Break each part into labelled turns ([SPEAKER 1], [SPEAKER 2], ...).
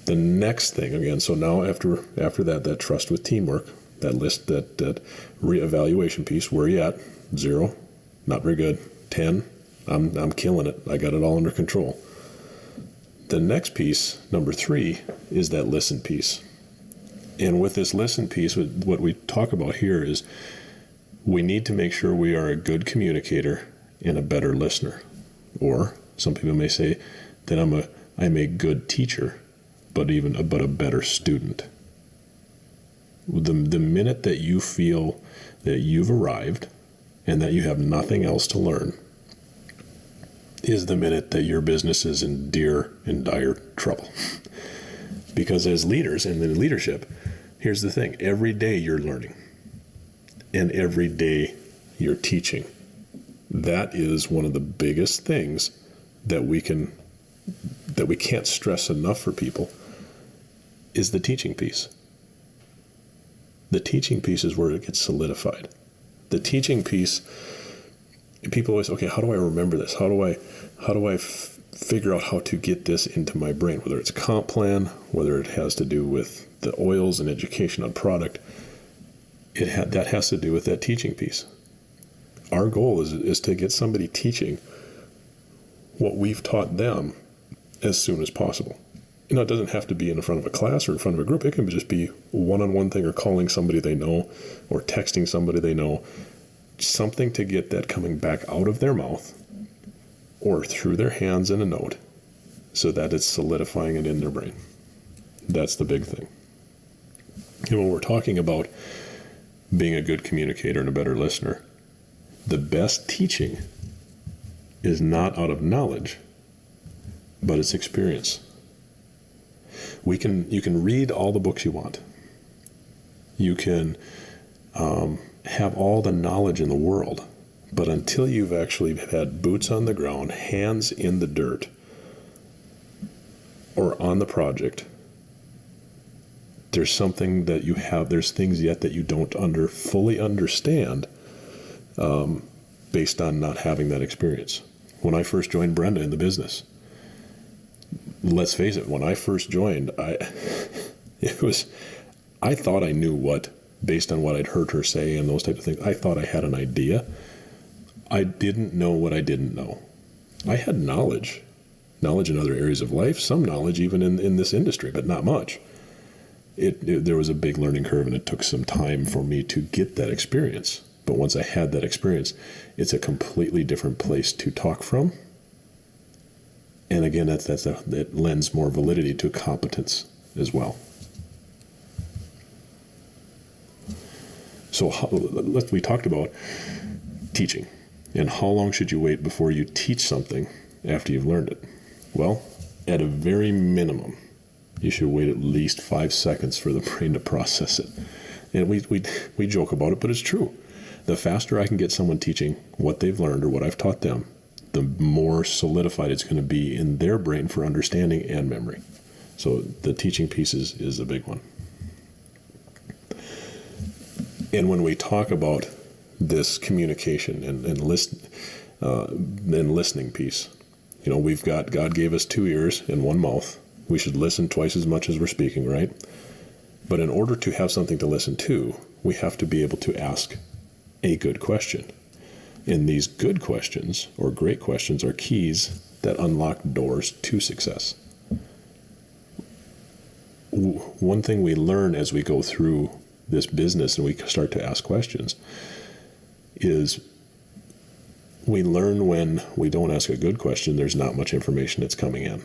[SPEAKER 1] The next thing, again, so now after that trust with teamwork, that list, that reevaluation piece, where are you at? 0, not very good. 10, I'm killing it. I got it all under control. The next piece, number 3, is that listen piece. And with this listen piece, what we talk about here is we need to make sure we are a good communicator and a better listener. Or some people may say that I'm a good teacher, but a better student. The minute that you feel that you've arrived and that you have nothing else to learn is the minute that your business is in dire trouble. Because as leaders and in leadership, here's the thing. Every day you're learning. And every day you're teaching. That is one of the biggest things that we can't stress enough for people is the teaching piece. The teaching piece is where it gets solidified. The teaching piece, people always, okay, how do I remember this? How do I figure out how to get this into my brain? Whether it's comp plan, whether it has to do with the oils and education on product, that has to do with that teaching piece. Our goal is to get somebody teaching what we've taught them as soon as possible. It doesn't have to be in front of a class or in front of a group. It can just be a one-on-one thing or calling somebody they know or texting somebody they know. Something to get that coming back out of their mouth or through their hands in a note so that it's solidifying it in their brain. That's the big thing. And when we're talking about being a good communicator and a better listener, the best teaching is not out of knowledge, but it's experience. You can read all the books you want. You can have all the knowledge in the world, but until you've actually had boots on the ground, hands in the dirt, or on the project, there's something that there's things yet that you don't fully understand based on not having that experience. When I first joined Brenda in the business, let's face it, when I first joined, I thought I knew based on what I'd heard her say and those types of things, I thought I had an idea. I didn't know what I didn't know. I had knowledge in other areas of life, some knowledge even in this industry, but not much. There was a big learning curve, and it took some time for me to get that experience. But once I had that experience, it's a completely different place to talk from. And again, that lends more validity to competence as well. So we talked about teaching and how long should you wait before you teach something after you've learned it. Well, at a very minimum, you should wait at least 5 seconds for the brain to process it. And we joke about it, but it's true. The faster I can get someone teaching what they've learned or what I've taught them, the more solidified it's going to be in their brain for understanding and memory. So the teaching piece is a big one. And when we talk about this communication and listening piece, God gave us 2 ears and 1 mouth. We should listen twice as much as we're speaking, right? But in order to have something to listen to, we have to be able to ask a good question. And these good questions or great questions are keys that unlock doors to success. One thing we learn as we go through this business and we start to ask questions is we learn when we don't ask a good question, there's not much information that's coming in.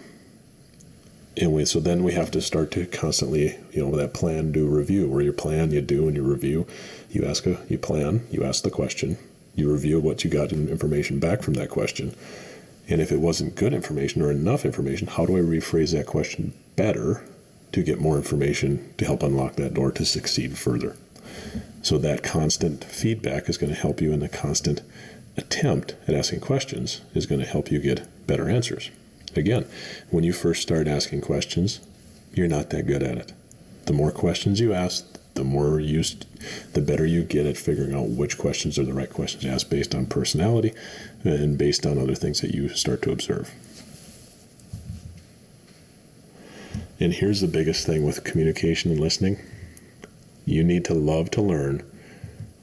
[SPEAKER 1] And so then we have to start to constantly, that plan, do, review, where you plan, you do, and you review. You plan, you ask the question, you review what you got in information back from that question. And if it wasn't good information or enough information, how do I rephrase that question better to get more information to help unlock that door to succeed further? So that constant feedback is going to help you, in the constant attempt at asking questions is going to help you get better answers. Again, when you first start asking questions, you're not that good at it. The more questions you ask, the better you get at figuring out which questions are the right questions to ask based on personality and based on other things that you start to observe. And here's the biggest thing with communication and listening. You need to love to learn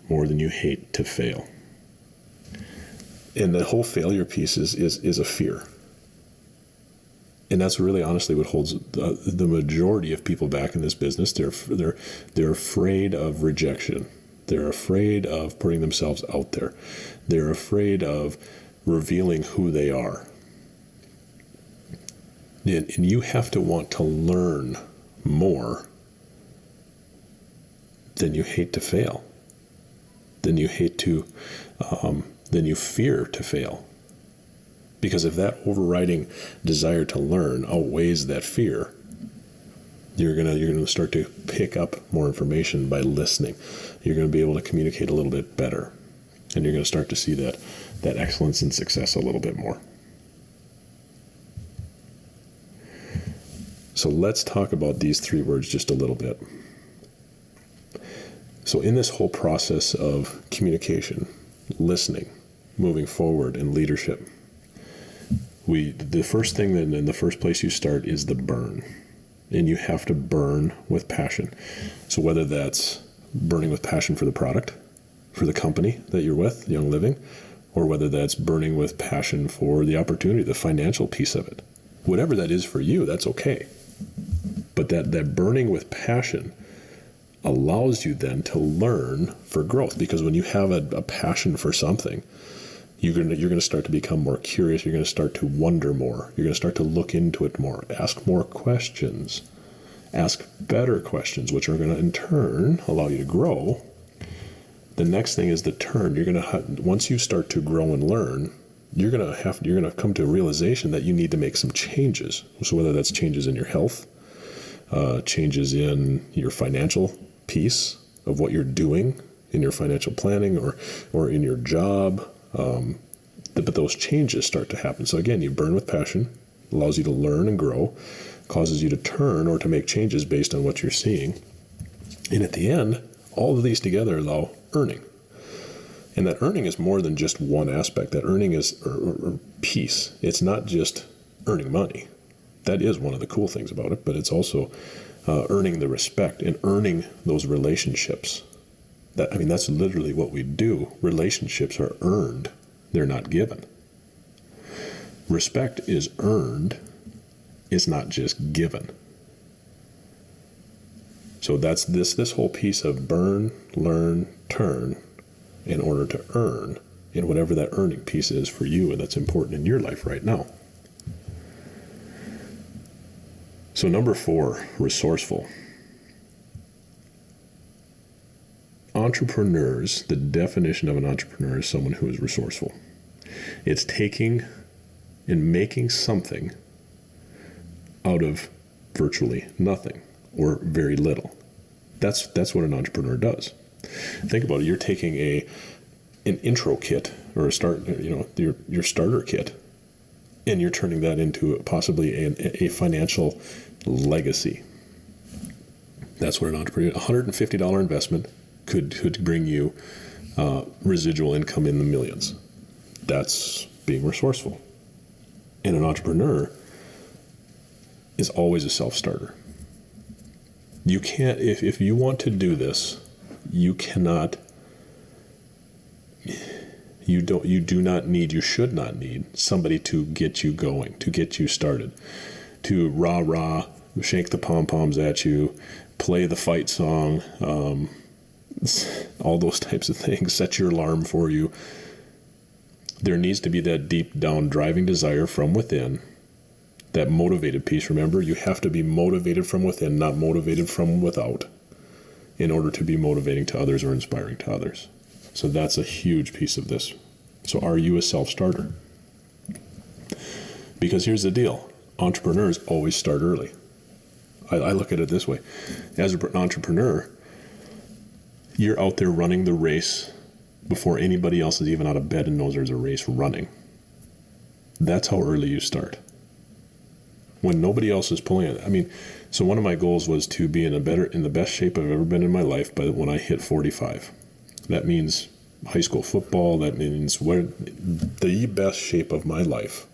[SPEAKER 1] more than you hate to fail. And the whole failure piece is a fear. And that's really honestly what holds the majority of people back in this business. They're afraid of rejection. They're afraid of putting themselves out there. They're afraid of revealing who they are. And you have to want to learn more than you hate to fail. Than you fear to fail. Because if that overriding desire to learn outweighs that fear, you're gonna start to pick up more information by listening. You're gonna be able to communicate a little bit better, and you're gonna start to see that excellence and success a little bit more. So let's talk about these three words just a little bit. So in this whole process of communication, listening, moving forward, and leadership, the first thing that in the first place you start is the burn. And you have to burn with passion. So whether that's burning with passion for the product, for the company that you're with, Young Living, or whether that's burning with passion for the opportunity, the financial piece of it. Whatever that is for you, that's okay. But that burning with passion allows you then to learn for growth. Because when you have a passion for something, you're going to start to become more curious. You're going to start to wonder more. You're going to start to look into it more, ask more questions, ask better questions, which are going to in turn allow you to grow. The next thing is the turn. You're going to once you start to grow and learn, you're going to come to a realization that you need to make some changes. So whether that's changes in your health, changes in your financial piece of what you're doing in your financial planning or in your job. But those changes start to happen. So again, you burn with passion, allows you to learn and grow, causes you to turn or to make changes based on what you're seeing. And at the end, all of these together allow earning. And that earning is more than just one aspect. That earning is peace. It's not just earning money. That is one of the cool things about it, but it's also earning the respect and earning those relationships. That's literally what we do. Relationships are earned. They're not given. Respect is earned. It's not just given. So that's this whole piece of burn, learn, turn in order to earn, and whatever that earning piece is for you, and that's important in your life right now. So number 4, resourceful. Entrepreneurs, the definition of an entrepreneur is someone who is resourceful. It's taking and making something out of virtually nothing or very little. That's what an entrepreneur does. Think about it. You're taking an intro kit or your starter kit, and you're turning that into possibly a financial legacy. That's what an entrepreneur. $150 investment could bring you residual income in the millions. That's being resourceful. And an entrepreneur is always a self-starter. You can't, if you want to do this, you cannot, you should not need somebody to get you going, to get you started, to rah-rah, shake the pom-poms at you, play the fight song, all those types of things, set your alarm for you. There needs to be that deep down driving desire from within, that motivated piece. Remember, you have to be motivated from within, not motivated from without, in order to be motivating to others or inspiring to others. So that's a huge piece of this. So are you a self-starter? Because here's the deal. Entrepreneurs always start early. I look at it this way. As an entrepreneur, you're out there running the race before anybody else is even out of bed and knows there's a race running. That's how early you start. When nobody else is pulling it. So one of my goals was to be in the best shape I've ever been in my life by when I hit 45. That means high school football. That means the best shape of my life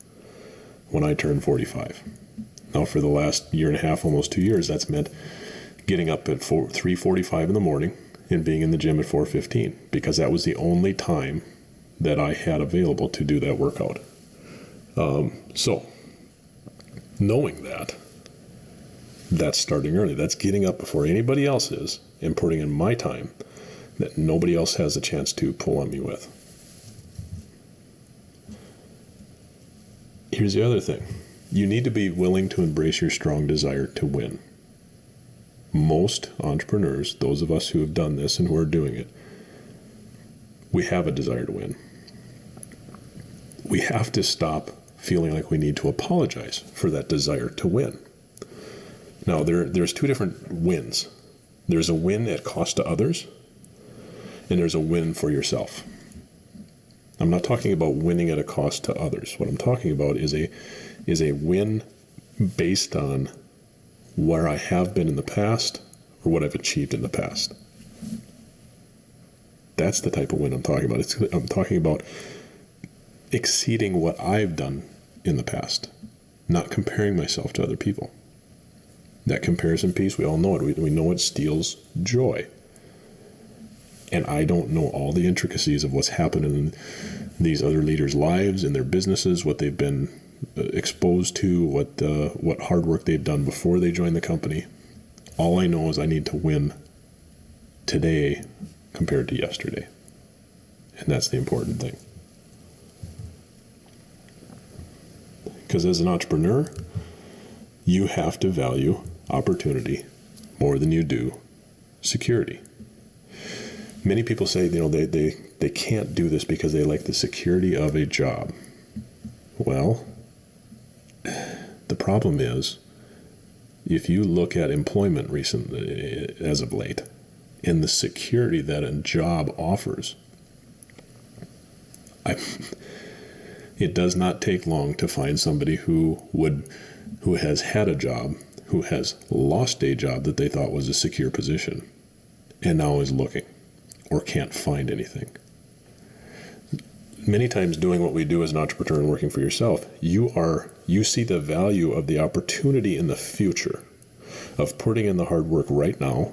[SPEAKER 1] when I turn 45. Now, for the last year and a half, almost 2 years, that's meant getting up at 3:45 in the morning and being in the gym at 4:15, because that was the only time that I had available to do that workout. So knowing that, that's starting early. That's getting up before anybody else is and putting in my time that nobody else has a chance to pull on me with. Here's the other thing. You need to be willing to embrace your strong desire to win. Most entrepreneurs, those of us who have done this and who are doing it, we have a desire to win. We have to stop feeling like we need to apologize for that desire to win. Now, there's two different wins. There's a win at cost to others, and there's a win for yourself. I'm not talking about winning at a cost to others. What I'm talking about is a win based on where I have been in the past or what I've achieved in the past. That's the type of win I'm talking about. I'm talking about exceeding what I've done in the past, not comparing myself to other people. That comparison piece, we all know it. We know it steals joy. And I don't know all the intricacies of what's happened in these other leaders' lives, in their businesses, what they've been exposed to, what hard work they've done before they joined the company. All I know is I need to win today compared to yesterday. And that's the important thing. Because as an entrepreneur, you have to value opportunity more than you do security. Many people say, they can't do this because they like the security of a job. Well, the problem is, if you look at employment recently, as of late, and the security that a job offers, it does not take long to find somebody who has had a job, who has lost a job that they thought was a secure position, and now is looking or can't find anything. Many times doing what we do as an entrepreneur and working for yourself, you see the value of the opportunity in the future of putting in the hard work right now,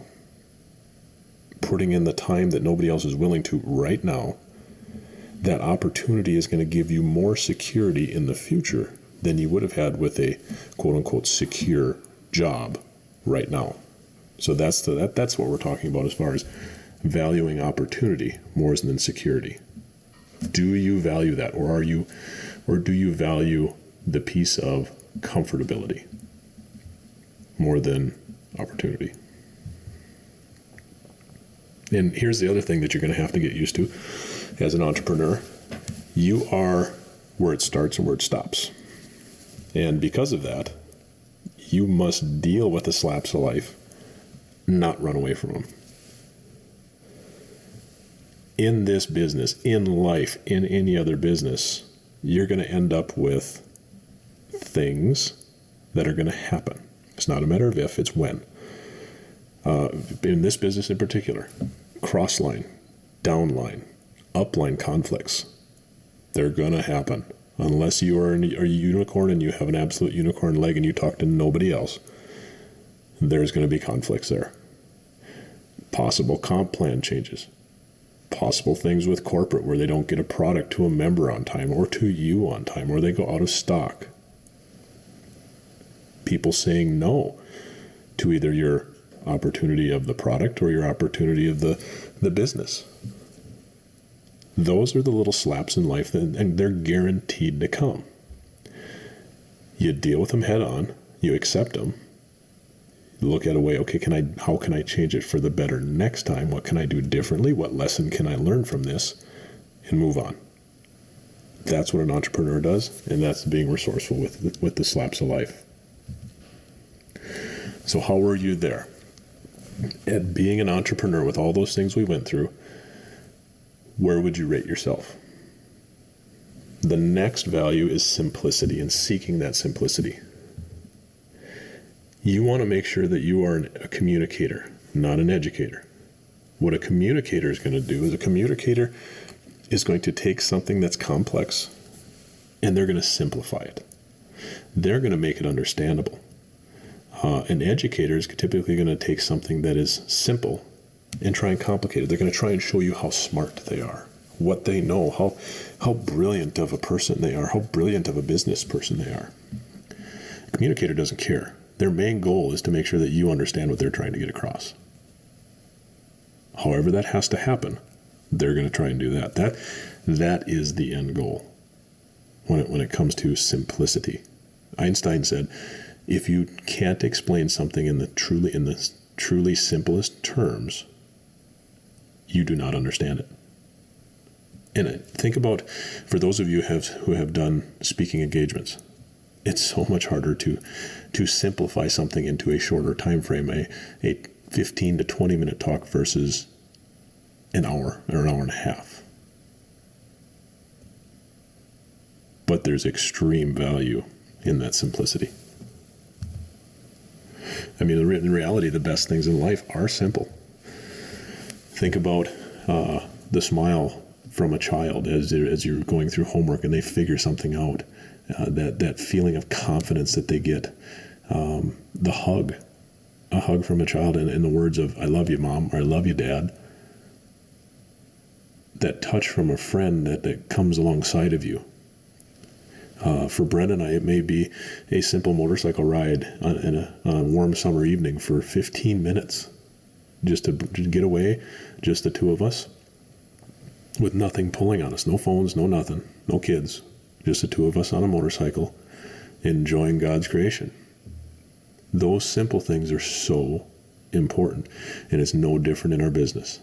[SPEAKER 1] putting in the time that nobody else is willing to right now. That opportunity is going to give you more security in the future than you would have had with a quote-unquote secure job right now. So that's what we're talking about as far as valuing opportunity more than security. Do you value that, or do you value the piece of comfortability more than opportunity? And here's the other thing that you're going to have to get used to as an entrepreneur. You are where it starts and where it stops. And because of that, you must deal with the slaps of life, not run away from them. In this business, in life, in any other business, you're going to end up with things that are going to happen. It's not a matter of if, it's when. In this business in particular, cross-line, downline, upline conflicts, they're going to happen. Unless you are a unicorn and you have an absolute unicorn leg and you talk to nobody else, there's going to be conflicts there. Possible comp plan changes. Possible things with corporate where they don't get a product to a member on time or to you on time, or they go out of stock. People saying no to either your opportunity of the product or your opportunity of the business. Those are the little slaps in life, and they're guaranteed to come. You deal with them head on, you accept them, look at a way, okay, how can I change it for the better next time? What can I do differently? What lesson can I learn from this? And move on. That's what an entrepreneur does, and that's being resourceful with the slaps of life. So how were you there? At being an entrepreneur with all those things we went through, where would you rate yourself? The next value is simplicity and seeking that simplicity. You want to make sure that you are a communicator, not an educator. What a communicator is going to do is a communicator is going to take something that's complex and they're going to simplify it. They're going to make it understandable. An educator is typically going to take something that is simple and try and complicate it. They're going to try and show you how smart they are, what they know, how brilliant of a person they are, how brilliant of a business person they are. A communicator doesn't care. Their main goal is to make sure that you understand what they're trying to get across. However that has to happen, they're going to try and do that. That is the end goal when it comes to simplicity. Einstein said, if you can't explain something in the truly simplest terms, you do not understand it. And think about, for those of you who have done speaking engagements, it's so much harder to simplify something into a shorter time frame, a 15 to 20 minute talk versus an hour or an hour and a half. But there's extreme value in that simplicity. I mean, in reality, the best things in life are simple. Think about the smile from a child as you're going through homework and they figure something out. That feeling of confidence that they get. A hug from a child in the words of, I love you, Mom, or I love you, Dad. That touch from a friend that comes alongside of you. For Brent and I, it may be a simple motorcycle ride on a warm summer evening for 15 minutes, just to get away, just the two of us, with nothing pulling on us, no phones, no nothing, no kids, just the two of us on a motorcycle, enjoying God's creation. Those simple things are so important, and it's no different in our business.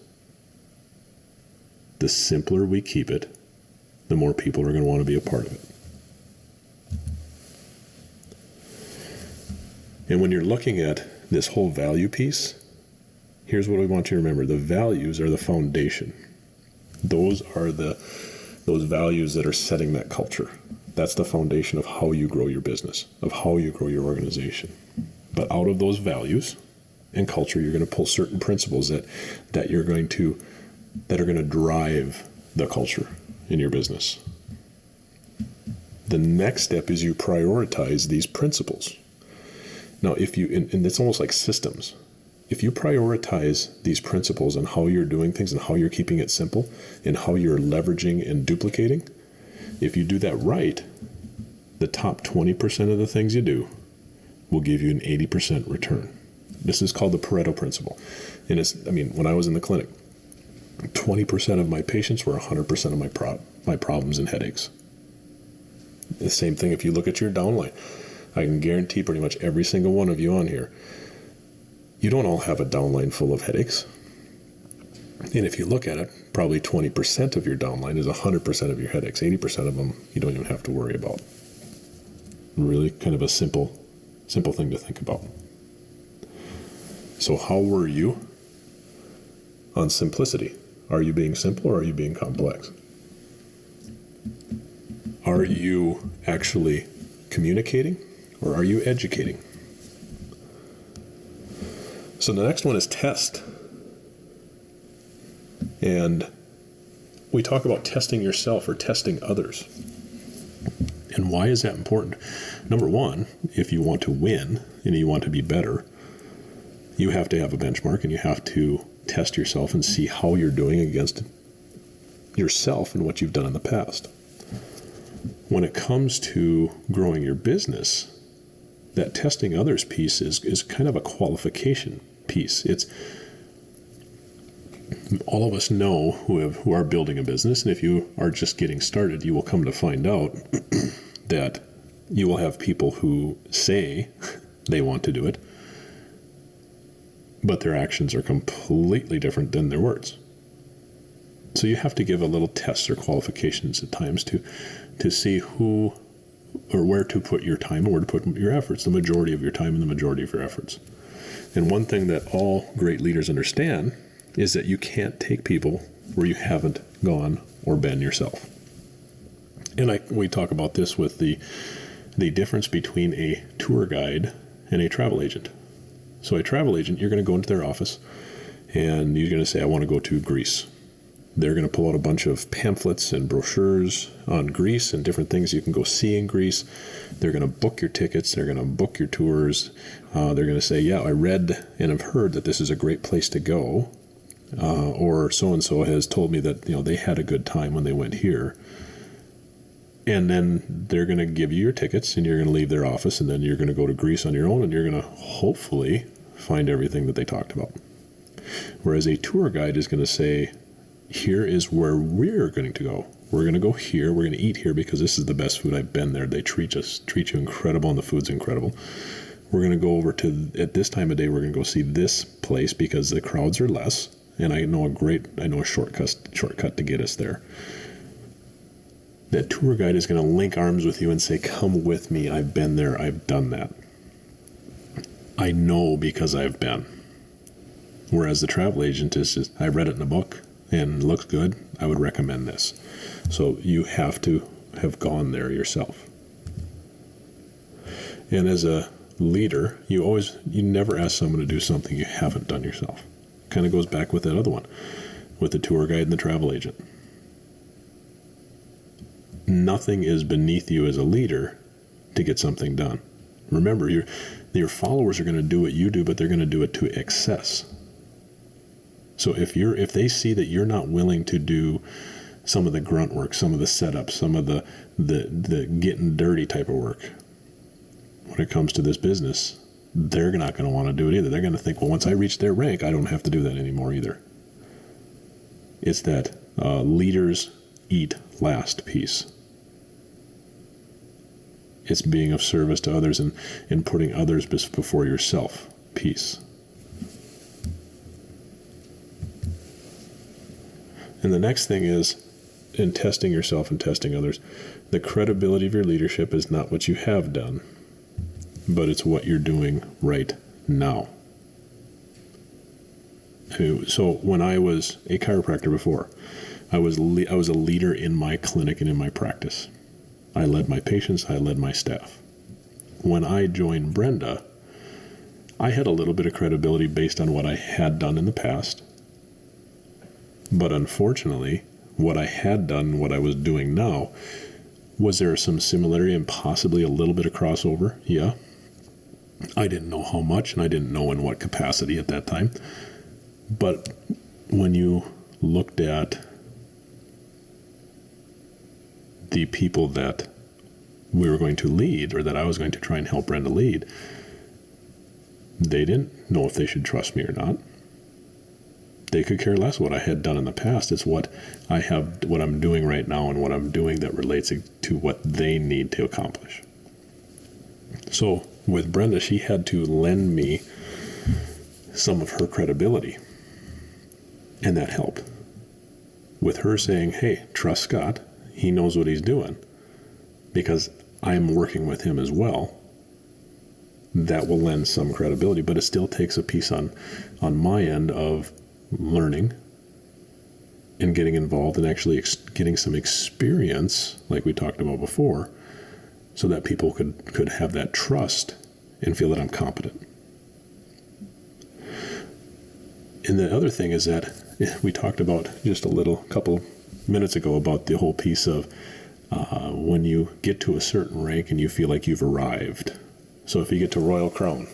[SPEAKER 1] The simpler we keep it, the more people are going to want to be a part of it. And when you're looking at this whole value piece, here's what I want you to remember. The values are the foundation. Those are those values that are setting that culture. That's the foundation of how you grow your business, of how you grow your organization. But out of those values and culture, you're going to pull certain principles that are going to drive the culture in your business. The next step is you prioritize these principles. Now, and it's almost like systems. If you prioritize these principles and how you're doing things and how you're keeping it simple and how you're leveraging and duplicating, if you do that right, the top 20% of the things you do will give you an 80% return. This is called the Pareto principle. And when I was in the clinic, 20% of my patients were 100% of my problems and headaches. The same thing if you look at your downline. I can guarantee pretty much every single one of you on here, you don't all have a downline full of headaches. And if you look at it, probably 20% of your downline is 100% of your headaches. 80% of them you don't even have to worry about. Really kind of a simple thing to think about. So how were you on simplicity? Are you being simple or are you being complex? Are you actually communicating or are you educating? So the next one is test. And we talk about testing yourself or testing others. And why is that important? Number one, if you want to win and you want to be better, you have to have a benchmark and you have to test yourself and see how you're doing against yourself and what you've done in the past. When it comes to growing your business, that testing others piece is kind of a qualification piece. It's all of us know who are building a business, and if you are just getting started, you will come to find out that you will have people who say they want to do it, but their actions are completely different than their words. So you have to give a little tests or qualifications at times to see who or where to put your time and where to put your efforts, the majority of your time and the majority of your efforts. And one thing that all great leaders understand is that you can't take people where you haven't gone or been yourself. And we talk about this with the difference between a tour guide and a travel agent. So a travel agent, you're going to go into their office and you're going to say, I want to go to Greece. They're going to pull out a bunch of pamphlets and brochures on Greece and different things you can go see in Greece. They're going to book your tickets. They're going to book your tours. They're going to say, yeah, I read and have heard that this is a great place to go. Or so-and-so has told me that, they had a good time when they went here. And then they're going to give you your tickets and you're going to leave their office and then you're going to go to Greece on your own and you're going to hopefully find everything that they talked about. Whereas a tour guide is going to say, here is where we're going to go. We're going to go here. We're going to eat here because this is the best food. I've been there. They treat you incredible, and the food's incredible. We're going to go over to, at this time of day, we're going to go see this place because the crowds are less, and I know a shortcut to get us there. That tour guide is going to link arms with you and say, come with me. I've been there. I've done that. I know because I've been. Whereas the travel agent is just, I read it in a book and looks good, I would recommend this. So you have to have gone there yourself. And as a leader, you never ask someone to do something you haven't done yourself. Kind of goes back with that other one, with the tour guide and the travel agent. Nothing is beneath you as a leader to get something done. Remember, your followers are going to do what you do, but they're going to do it to excess. So if they see that you're not willing to do some of the grunt work, some of the setup, some of the getting dirty type of work, when it comes to this business, they're not going to want to do it either. They're going to think, well, once I reach their rank, I don't have to do that anymore either. It's that leaders eat last piece. It's being of service to others and putting others before yourself piece. And the next thing is, in testing yourself and testing others, the credibility of your leadership is not what you have done, but it's what you're doing right now. So when I was a chiropractor before, I was a leader in my clinic and in my practice. I led my patients, I led my staff. When I joined Brenda, I had a little bit of credibility based on what I had done in the past. But unfortunately, what I had done, what I was doing now, was there some similarity and possibly a little bit of crossover? Yeah. I didn't know how much, and I didn't know in what capacity at that time. But when you looked at the people that we were going to lead, or that I was going to try and help Brenda lead, they didn't know if they should trust me or not. They could care less what I had done in the past. It's what I'm doing right now and what I'm doing that relates to what they need to accomplish. So with Brenda, she had to lend me some of her credibility. And that helped. With her saying, hey, trust Scott. He knows what he's doing. Because I'm working with him as well. That will lend some credibility. But it still takes a piece on my end of learning and getting involved and actually getting some experience, like we talked about before, so that people could have that trust and feel that I'm competent. And the other thing is that we talked about just couple minutes ago about the whole piece of when you get to a certain rank and you feel like you've arrived. So if you get to Royal Crown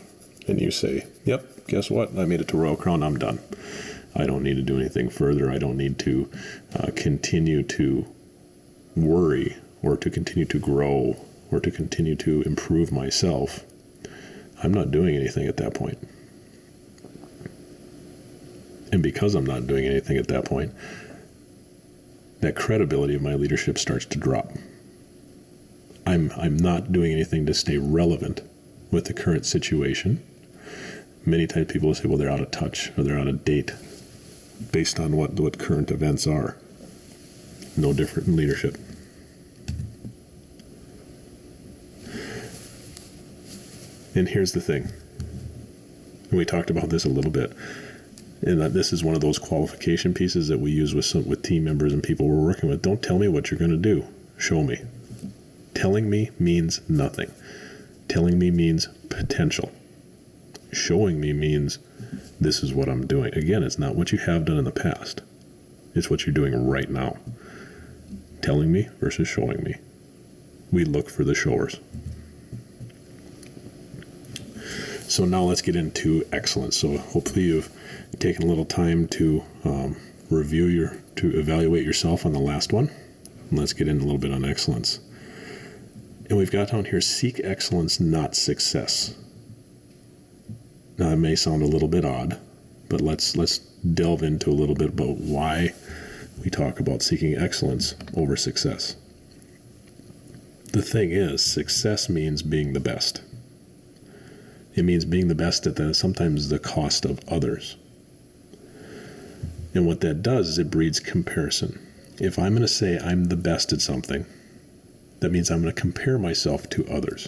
[SPEAKER 1] and you say, yep, guess what? I made it to Royal Crown, I'm done. I don't need to do anything further. I don't need to continue to worry or to continue to grow or to continue to improve myself. I'm not doing anything at that point. And because I'm not doing anything at that point, that credibility of my leadership starts to drop. I'm not doing anything to stay relevant with the current situation. Many times people will say, well, they're out of touch or they're out of date based on what current events are. No different in leadership. And here's the thing. We talked about this a little bit. And that this is one of those qualification pieces that we use with team members and people we're working with. Don't tell me what you're going to do. Show me. Telling me means nothing. Telling me means potential. Showing me means this is what I'm doing. Again, it's not what you have done in the past. It's what you're doing right now. Telling me versus showing me. We look for the showers. So now let's get into excellence. So hopefully you've taken a little time to to evaluate yourself on the last one. And let's get into a little bit on excellence. And we've got down here, seek excellence, not success. Now it may sound a little bit odd, but let's delve into a little bit about why we talk about seeking excellence over success. The thing is, success means being the best. It means being the best at sometimes the cost of others. And what that does is it breeds comparison. If I'm going to say I'm the best at something, that means I'm going to compare myself to others.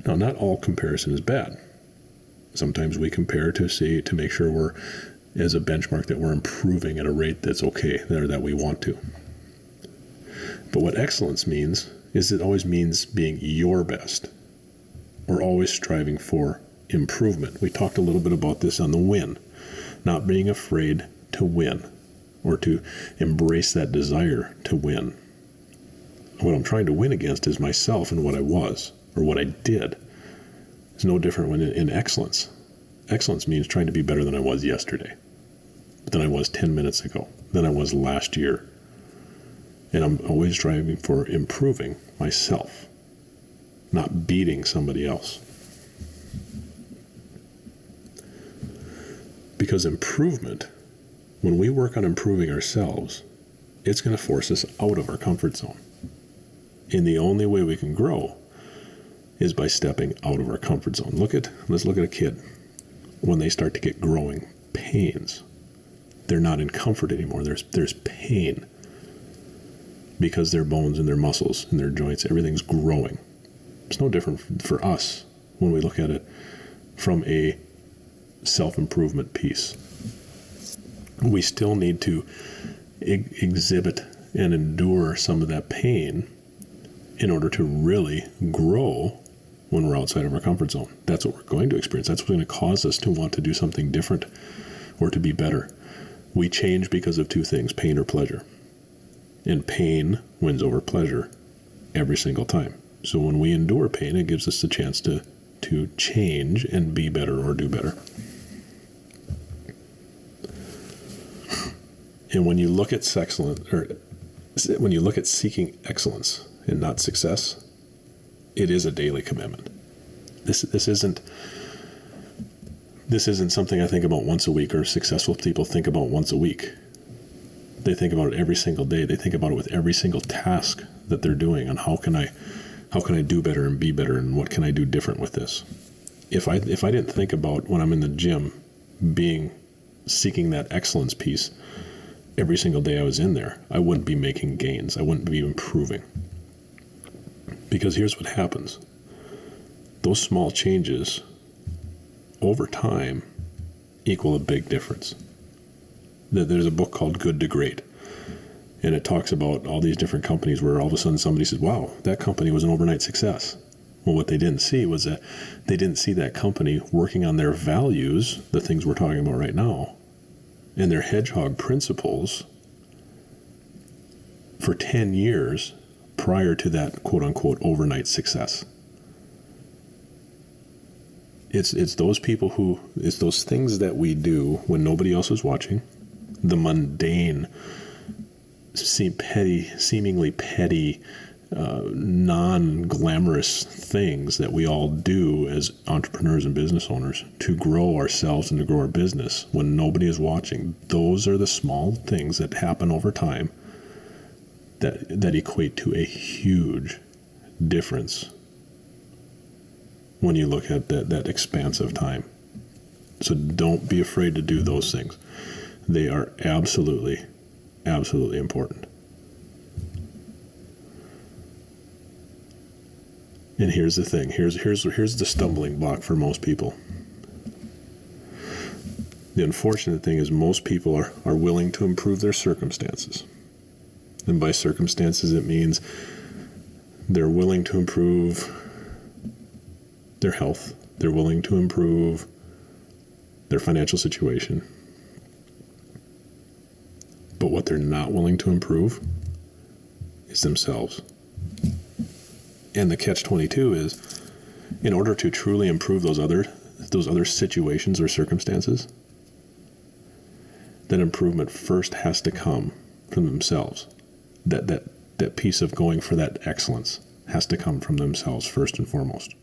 [SPEAKER 1] Now, not all comparison is bad. Sometimes we compare to make sure we're, as a benchmark, that we're improving at a rate that's okay, or that we want to. But what excellence means is it always means being your best. We're always striving for improvement. We talked a little bit about this on the win, not being afraid to win or to embrace that desire to win. What I'm trying to win against is myself and what I was or what I did. It's no different when in excellence. Excellence means trying to be better than I was yesterday, than I was 10 minutes ago, than I was last year. And I'm always striving for improving myself, not beating somebody else. Because improvement, when we work on improving ourselves, it's going to force us out of our comfort zone. And the only way we can grow is by stepping out of our comfort zone. Let's look at a kid. When they start to get growing pains, they're not in comfort anymore. There's pain because their bones and their muscles and their joints, everything's growing. It's no different for us when we look at it from a self-improvement piece. We still need to exhibit and endure some of that pain in order to really grow when we're outside of our comfort zone. That's what we're going to experience. That's what's going to cause us to want to do something different or to be better. We change because of two things, pain or pleasure. And pain wins over pleasure every single time. So when we endure pain, it gives us the chance to change and be better or do better. And when you look at when you look at seeking excellence and not success, it is a daily commitment. This isn't something I think about once a week, or successful people think about once a week. They think about it every single day. They think about it with every single task that they're doing, on how can I do better and be better, and what can I do different with this? If I didn't think about, when I'm in the gym, seeking that excellence piece every single day I was in there, I wouldn't be making gains. I wouldn't be improving. Because here's what happens. Those small changes over time equal a big difference. There's a book called Good to Great, and it talks about all these different companies where all of a sudden somebody says, wow, that company was an overnight success. Well, what they didn't see was that they didn't see that company working on their values, the things we're talking about right now, and their hedgehog principles for 10 years prior to that quote-unquote overnight success. It's those people it's those things that we do when nobody else is watching, the mundane, seemingly petty, non-glamorous things that we all do as entrepreneurs and business owners to grow ourselves and to grow our business when nobody is watching. Those are the small things that happen over time that equate to a huge difference when you look at that expanse of time. So don't be afraid to do those things. They are absolutely, absolutely important. And here's the thing. Here's the stumbling block for most people. The unfortunate thing is most people are willing to improve their circumstances. And by circumstances, it means they're willing to improve their health. They're willing to improve their financial situation. But But what they're not willing to improve is themselves. And the catch-22 is, in order to truly improve those other situations or circumstances, that improvement first has to come from themselves. That piece of going for that excellence has to come from themselves first and foremost.